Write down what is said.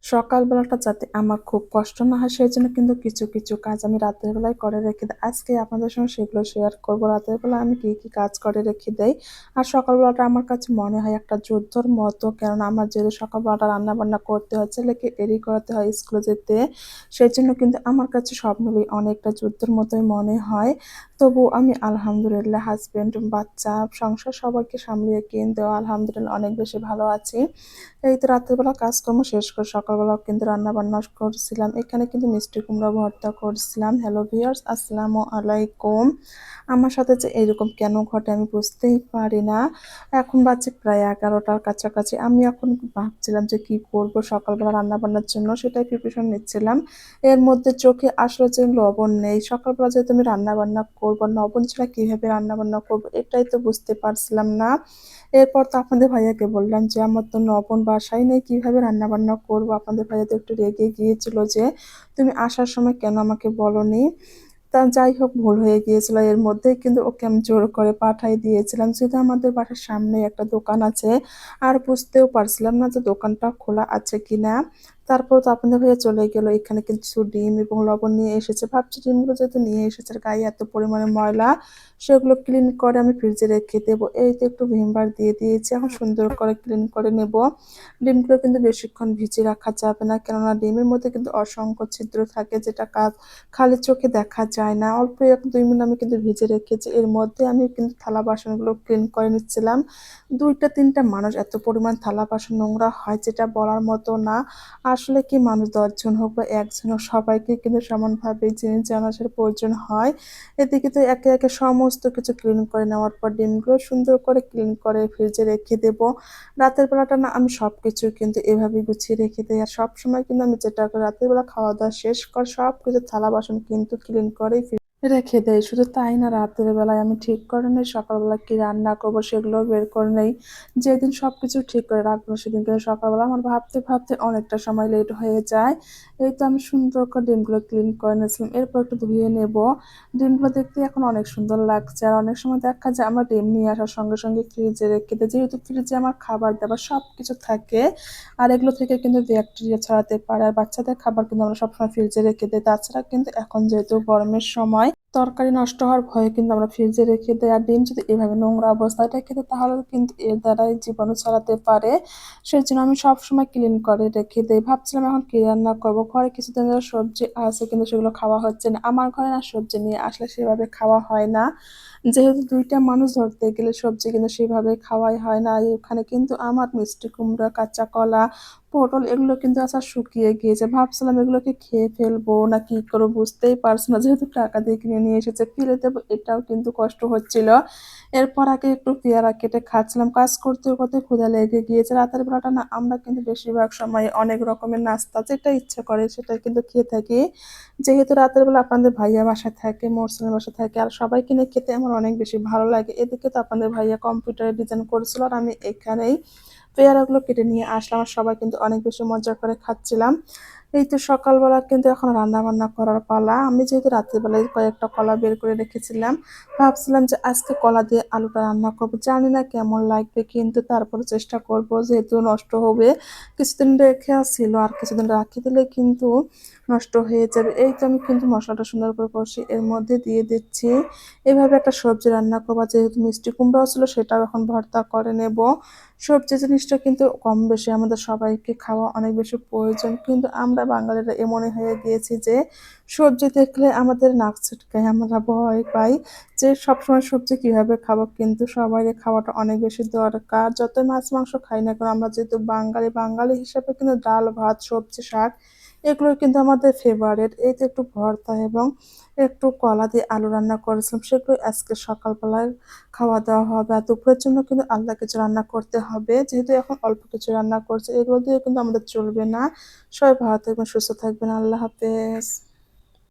সকালবেলাটা যাতে আমার খুব কষ্ট না হয় সেজন্য কিন্তু কিছু কাজ আমি রাতের বেলায় করে রেখে দেই। আজকে আপনাদের সঙ্গে সেগুলো শেয়ার করব। রাতের বেলা আমি কি কাজ করে রেখে দেই। আর সকালবেলাটা আমার কাছে মনে হয় একটা যুদ্ধর মতো। কেননা আমার যেহেতু সকালবেলাটা রান্নাবান্না করতে হয়, ছেলেকে রেডি করাতে হয় স্কুলে যেতে। সেজন্য কিন্তু আমার কাছে সব মিলিয়ে অনেকটা যুদ্ধের মতোই মনে হয়। তবুও আমি আলহামদুলিল্লাহ হাসব্যান্ড, বাচ্চা, সংসার সবাইকে সামলিয়ে কিন্তু আলহামদুলিল্লাহ অনেক বেশি ভালো আছি। এই তো রাতের বেলা কাজকর্ম শেষ করে সকালবেলা কিন্তু রান্না-বান্না করছিলাম। এখানে কিন্তু মিষ্টি কুমড়া ভর্তা করছিলাম। হ্যালো ভিউয়ার্স, আসসালামু আলাইকুম। আমার সাথে যে এরকম কেন ঘটে আমি বুঝতেই পারি না। এখন বাজে প্রায় ১১টার কাছাকাছি। আমি এখন ভাবছিলাম যে কি করব সকালবেলা রান্না-বান্নার জন্য সেটাই প্রিপারেশন নিচ্ছিলাম। এর মধ্যে চোখে আসলো যে লবণ নেই। সকালবেলা যেহেতু আমি রান্না-বান্না করব, লবণ ছাড়া কিভাবে রান্না-বান্না করব এটাই তো বুঝতে পারছিলাম না। এরপর তো আপনাদের ভাইয়াকে বললাম যে, "আমার তো লবণ বাসায় নেই, কিভাবে রান্নাবান্না করব?" আপনাদের ভাইয়া তো একটু রেগে গিয়েছিল যে, "তুমি আসার সময় কেন আমাকে বলোনি?" তা যাই হোক ভুল হয়ে গিয়েছিল। এর মধ্যেই কিন্তু ওকে আমি জোর করে পাঠাই দিয়েছিলাম। যেহেতু আমাদের বাসার সামনেই একটা দোকান আছে, আর বুঝতেও পারছিলাম না যে দোকানটা খোলা আছে কিনা। তারপর তো আপনাদের ভাইয়া চলে গেল। এখানে কিছু ডিম এবং লবণ নিয়ে এসেছে। ভাবছি ডিমগুলো যেহেতু নিয়ে এসেছে আর গায়ে এত পরিমাণে ময়লা, সেগুলো ক্লিন করে আমি ফ্রিজে রেখে দেবো। এই তো একটু ভিম বার দিয়ে দিয়েছি। এখন সুন্দর করে ক্লিন করে নেব। ডিমগুলো কিন্তু বেশিক্ষণ ভিজিয়ে রাখা যাবে না। কেননা ডিমের মধ্যে কিন্তু অসংখ্য ছিদ্র থাকে যেটা খালি চোখে দেখা যায় না। অল্প ১-২ মিনিট আমি কিন্তু ভিজে রেখেছি। এর মধ্যে আমি কিন্তু থালা বাসনগুলো ক্লিন করে নিচ্ছিলাম। ২ টা ৩ টা মানুষ এত পরিমাণ থালা বাসন নোংরা হয় যেটা বলার মতো না। আসলে কি মানুষ ১০ জন হোক বা ১ জন হোক সবাইকে কিন্তু সমানভাবে জিনিস জানাশোনার প্রয়োজন হয়। এদিকে তো একে সমস্ত কিছু ক্লিন করে নেওয়ার পর ডিমগুলো সুন্দর করে ক্লিন করে ফ্রিজে রেখে দেবো। রাতের বেলাটা না আমি সবকিছু কিন্তু এভাবেই গুছিয়ে রেখে দেই। আর সবসময় কিন্তু আমি যেটা করি রাতের বেলা খাওয়া-দাওয়া শেষ করে সবকিছু থালা-বাসন কিন্তু ক্লিন করেই রেখে দেই। শুধু তাই না রাতের বেলায় আমি ঠিক করে নেই সকালবেলা কি রান্না করব সেগুলোও বের করে নেই। যেদিন সবকিছু ঠিক করে রাখবো সেদিন কিন্তু সকালবেলা আমার ভাবতে অনেকটা সময় লেট হয়ে যায়। এই তো আমি সুন্দর করে ডিমগুলো ক্লিন করে নিয়েছিলাম। এরপর একটু ধুয়ে নেব। ডিমগুলো দেখতে এখন অনেক সুন্দর লাগছে। আর অনেক সময় দেখা যায় আমরা ডিম নিয়ে আসার সঙ্গে ফ্রিজে রেখে দেই। যেহেতু ফ্রিজে আমার খাবার-দাবার সবকিছু থাকে। আর এগুলো থেকে কিন্তু ব্যাকটেরিয়া ছড়াতে পারে। আর বাচ্চাদের খাবার কিন্তু আমরা সবসময় ফ্রিজে রেখে দেই। তাছাড়া কিন্তু এখন যেহেতু গরমের সময় তরকারি নষ্ট হওয়ার ভয়ে কিন্তু আমরা ফ্রিজে রেখে দেই। আর ডিম যদি এভাবে নোংরা অবস্থায় রেখে দেই তাহলে কিন্তু এর দ্বারাই জীবাণু ছড়াতে পারে। সেজন্য আমি সবসময় ক্লিন করে রেখে দেই। ভাবছিলাম এখন কি রান্না করব? ঘরে কিছুদিন ধরে সবজি আছে কিন্তু সেগুলো খাওয়া হচ্ছে না। আমার ঘরে না সবজি নিয়ে আসলে সেভাবে খাওয়া হয় না। যেহেতু ২ টা মানুষ ধরতে গেলে সবজি কিন্তু সেভাবে খাওয়াই হয় না। আর এখানে কিন্তু আমার মিষ্টি কুমড়া, কাঁচা কলা, পটল এগুলো কিন্তু শুকিয়ে গিয়েছে। ভাবছিলাম এগুলোকে খেয়ে ফেলবো না কি করব বুঝতেই পারছি না। যেহেতু টাকা দিয়ে কিনে নিয়ে এসেছে, ফেলে দেবো এটাও কিন্তু কষ্ট হচ্ছিল। এরপর আগে একটু পেয়ারা কেটে খাচ্ছিলাম। কাজ করতে ক্ষুধা লেগে গিয়েছে। রাতের বেলাটা না আমরা কিন্তু বেশিরভাগ সময় অনেক রকমের নাস্তা যেটা ইচ্ছে করে সেটাই কিন্তু খেয়ে থাকি। যেহেতু রাতের বেলা আপনাদের ভাইয়া বাসায় থাকে, মোহসিনের বাসায় থাকে আর সবাইকে নিয়ে খেতে আমার অনেক বেশি ভালো লাগে। এদিকে তো আপনাদের ভাইয়া কম্পিউটারে ডিজাইন করছিল আর আমি এখানেই পেয়ারাগুলো কেটে নিয়ে আসলাম। আর সবাই কিন্তু অনেক বেশি মজা করে খাচ্ছিলাম। এই তো সকালবেলা কিন্তু এখন রান্না-বান্না করার পালা। আমি যেহেতু রাতের বেলায় কয়েকটা কলা বের করে রেখেছিলাম, ভাবছিলাম যে আজকে কলা দিয়ে আলুটা রান্না করব। জানি না কেমন লাগবে কিন্তু তারপরে চেষ্টা করব যেহেতু নষ্ট হবে। কিছুদিন রেখে ছিল আর কিছুদিন রাখি দিলে কিন্তু নষ্ট হয়ে যাবে। এই তো আমি কিন্তু মসলাটা সুন্দর করে কষি এর মধ্যে দিয়ে দিচ্ছি। এভাবে একটা সবজি রান্না করব। যেহেতু মিষ্টি কুমড়াও ছিল সেটাও এখন ভর্তা করে নেব। সবজি জিনিসটা কিন্তু কম বেশি আমাদের সবাইকে খাওয়া অনেক বেশি প্রয়োজন। কিন্তু আমরা বাঙালিরা এমনই হয়ে গিয়েছি যে সবজি দেখলে আমাদের নাক ছিটকায়। আমরা ভয় পাই যে সবসময় সবজি কিভাবে খাবো? কিন্তু সবারই খাওয়াটা অনেক বেশি দরকার। যতই মাছ মাংস খাই না কেন আমরা যেহেতু বাঙালি হিসেবে কিন্তু ডাল, ভাত, সবজি, শাক এগুলো কিন্তু আমাদের ফেভারিট। এই তো একটু ভর্তা এবং একটু কলা দিয়ে আলু রান্না করেছিলাম। সেগুলো আজকে সকালবেলায় খাওয়া-দাওয়া হবে। আর দুপুরের জন্য কিন্তু আলাদা কিছু রান্না করতে হবে। যেহেতু এখন অল্প কিছু রান্না করছি, এগুলো দিয়ে কিন্তু আমাদের চলবে না। সবাই ভালো থাকবেন, সুস্থ থাকবেন। আল্লাহ হাফেজ।